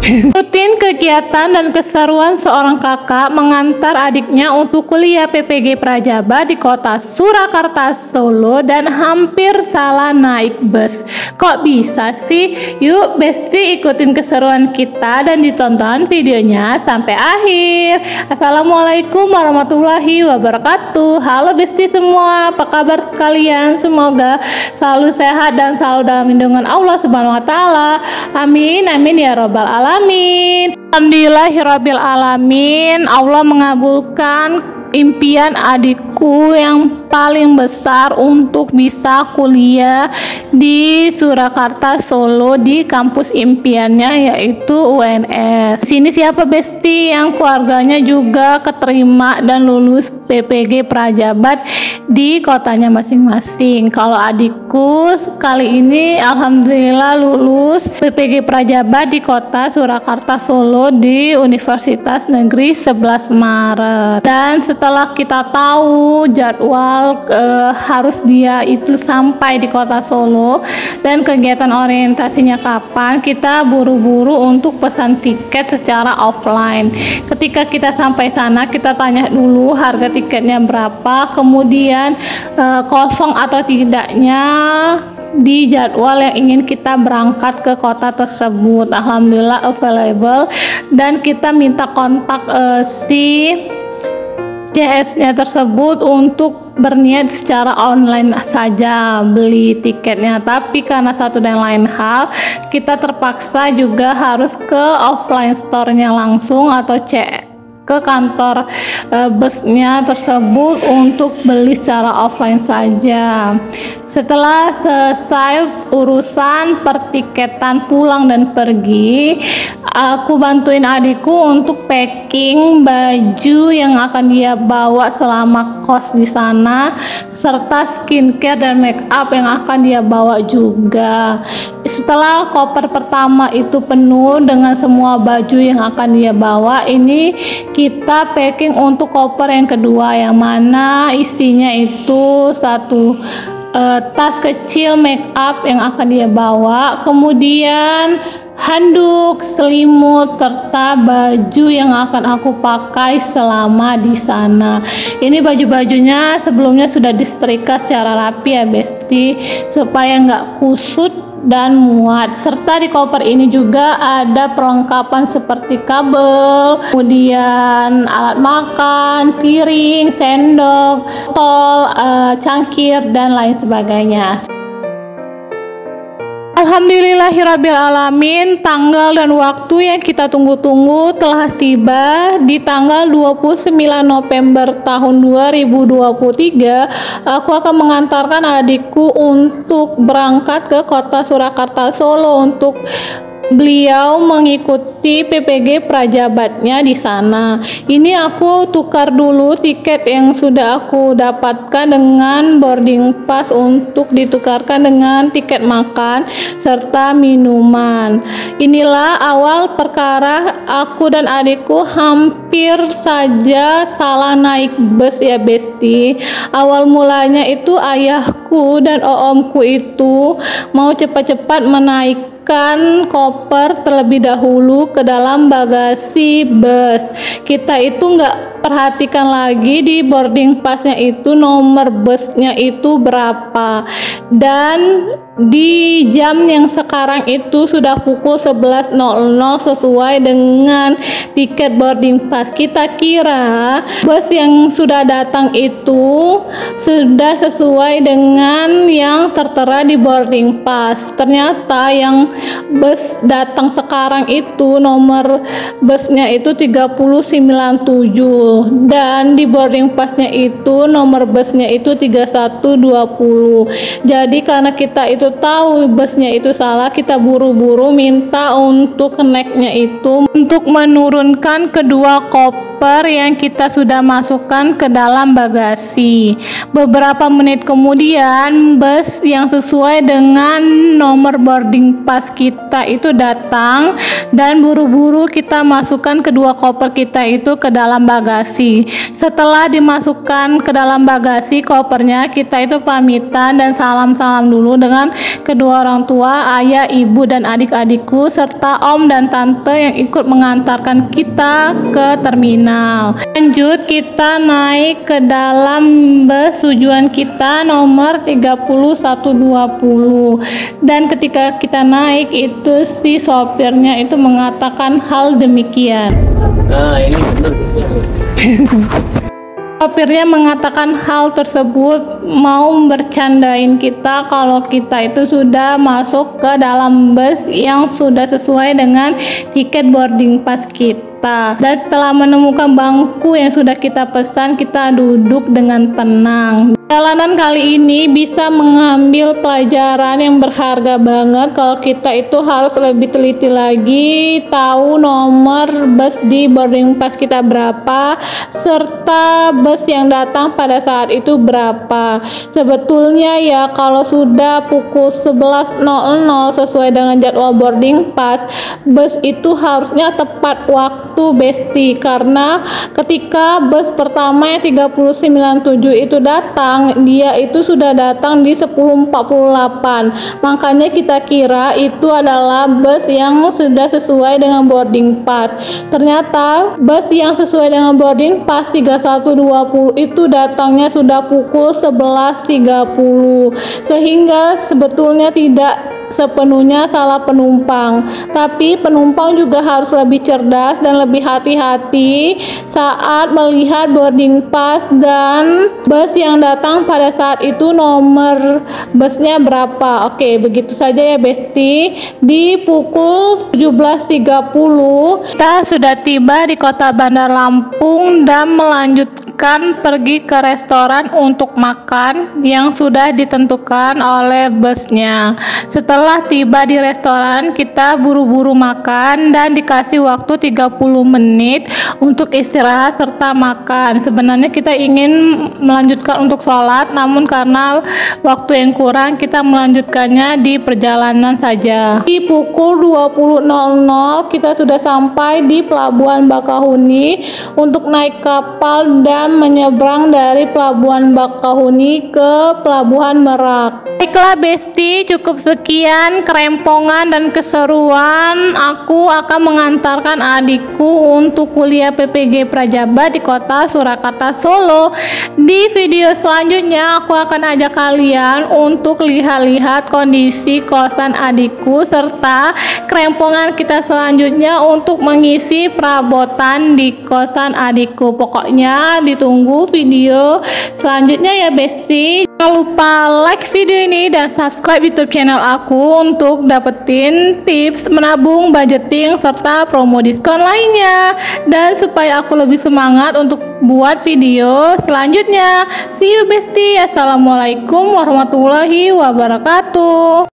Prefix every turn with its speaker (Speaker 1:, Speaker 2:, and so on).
Speaker 1: Rutin kegiatan dan keseruan seorang kakak mengantar adiknya untuk kuliah PPG Prajabat di kota Surakarta, Solo, dan hampir salah naik bus. Kok bisa sih? Yuk Besti ikutin keseruan kita dan ditonton videonya sampai akhir. Assalamualaikum warahmatullahi wabarakatuh. Halo Besti semua, apa kabar kalian? Semoga selalu sehat dan selalu dalam lindungan Allah Subhanahu wa taala. Amin amin ya robbal alamin. Alhamdulillahirabbil alamin. Allah mengabulkan impian adikku yang paling besar untuk bisa kuliah di Surakarta, Solo, di kampus impiannya yaitu UNS. Sini siapa Besti yang keluarganya juga keterima dan lulus PPG Prajabat di kotanya masing-masing. Kalau adikku kali ini alhamdulillah lulus PPG Prajabat di kota Surakarta, Solo, di Universitas Negeri 11 Maret. Dan setelah kita tahu jadwal harus dia itu sampai di kota Solo dan kegiatan orientasinya kapan, kita buru-buru untuk pesan tiket secara offline. Ketika kita sampai sana, kita tanya dulu harga tiketnya berapa, kemudian kosong atau tidaknya di jadwal yang ingin kita berangkat ke kota tersebut. Alhamdulillah available, dan kita minta kontak si CS-nya tersebut untuk berniat secara online saja beli tiketnya. Tapi karena satu dan lain hal, kita terpaksa juga harus ke offline store-nya langsung atau ke kantor busnya tersebut untuk beli secara offline saja. Setelah selesai urusan pertiketan pulang dan pergi, aku bantuin adikku untuk packing baju yang akan dia bawa selama kos di sana, serta skincare dan make up yang akan dia bawa juga. Setelah koper pertama itu penuh dengan semua baju yang akan dia bawa, ini kita packing untuk koper yang kedua, yang mana isinya itu satu tas kecil make up yang akan dia bawa, kemudian handuk, selimut, serta baju yang akan aku pakai selama di sana. Ini baju-bajunya sebelumnya sudah disetrika secara rapi ya Besti, supaya nggak kusut dan muat. Serta di koper ini juga ada perlengkapan seperti kabel, kemudian alat makan, piring, sendok, botol, cangkir, dan lain sebagainya. Alhamdulillahirabbil alamin, tanggal dan waktu yang kita tunggu-tunggu telah tiba. Di tanggal 29 November tahun 2023, aku akan mengantarkan adikku untuk berangkat ke kota Surakarta, Solo untuk beliau mengikuti PPG Prajabatnya di sana. Ini aku tukar dulu tiket yang sudah aku dapatkan dengan boarding pass untuk ditukarkan dengan tiket makan serta minuman. Inilah awal perkara aku dan adikku hampir saja salah naik bus ya Besti. Awal mulanya itu ayahku dan omku itu mau cepat-cepat menaik koper terlebih dahulu ke dalam bagasi bus. Kita itu nggak perhatikan lagi di boarding passnya itu nomor busnya itu berapa, dan di jam yang sekarang itu sudah pukul 11.00 sesuai dengan tiket boarding pass. Kita kira bus yang sudah datang itu sudah sesuai dengan yang tertera di boarding pass. Ternyata yang bus datang sekarang itu nomor busnya itu 3097, dan di boarding passnya itu nomor busnya itu 3120. Jadi karena kita itu tahu busnya itu salah, kita buru-buru minta untuk keneknya itu untuk menurunkan kedua koper koper yang kita sudah masukkan ke dalam bagasi. Beberapa menit kemudian bus yang sesuai dengan nomor boarding pass kita itu datang, dan buru-buru kita masukkan kedua koper kita itu ke dalam bagasi. Setelah dimasukkan ke dalam bagasi kopernya, kita itu pamitan dan salam-salam dulu dengan kedua orang tua, ayah, ibu, dan adik-adikku serta om dan tante yang ikut mengantarkan kita ke terminal. Lanjut kita naik ke dalam bus tujuan kita nomor 3120, dan ketika kita naik itu si sopirnya itu mengatakan hal demikian.
Speaker 2: Nah, ini benar.
Speaker 1: Sopirnya mengatakan hal tersebut mau bercandain kita kalau kita itu sudah masuk ke dalam bus yang sudah sesuai dengan tiket boarding pass kita. Dan setelah menemukan bangku yang sudah kita pesan, kita duduk dengan tenang. Perjalanan kali ini bisa mengambil pelajaran yang berharga banget kalau kita itu harus lebih teliti lagi, tahu nomor bus di boarding pass kita berapa, serta bus yang datang pada saat itu berapa. Sebetulnya ya kalau sudah pukul 11.00 sesuai dengan jadwal boarding pass, bus itu harusnya tepat waktu Besti, karena ketika bus pertama yang 3097 itu datang, dia itu sudah datang di 10.48. Makanya kita kira itu adalah bus yang sudah sesuai dengan boarding pass. Ternyata bus yang sesuai dengan boarding pass 3120 itu datangnya sudah pukul 11.30, sehingga sebetulnya tidak sepenuhnya salah penumpang, tapi penumpang juga harus lebih cerdas dan lebih hati-hati saat melihat boarding pass dan bus yang datang pada saat itu nomor busnya berapa. Oke, begitu saja ya Besti. Di pukul 17.30 kita sudah tiba di kota Bandar Lampung dan melanjutkan pergi ke restoran untuk makan yang sudah ditentukan oleh busnya. Setelah tiba di restoran, kita buru-buru makan dan dikasih waktu 30 menit untuk istirahat serta makan. Sebenarnya kita ingin melanjutkan untuk sholat, namun karena waktu yang kurang kita melanjutkannya di perjalanan saja. Di pukul 20.00 kita sudah sampai di Pelabuhan Bakahuni untuk naik kapal dan menyeberang dari Pelabuhan Bakahuni ke Pelabuhan Merak. Baiklah Besti, cukup sekian kerempongan dan keseruan. Aku akan mengantarkan adikku untuk kuliah PPG Prajabat di kota Surakarta, Solo. Di video selanjutnya aku akan ajak kalian untuk lihat-lihat kondisi kosan adikku serta kerempongan kita selanjutnya untuk mengisi perabotan di kosan adikku. Pokoknya ditunggu video selanjutnya ya Besti. Jangan lupa like video ini dan subscribe YouTube channel aku untuk dapetin tips menabung, budgeting, serta promo diskon lainnya, dan supaya aku lebih semangat untuk buat video selanjutnya. See you Besti. Assalamualaikum warahmatullahi wabarakatuh.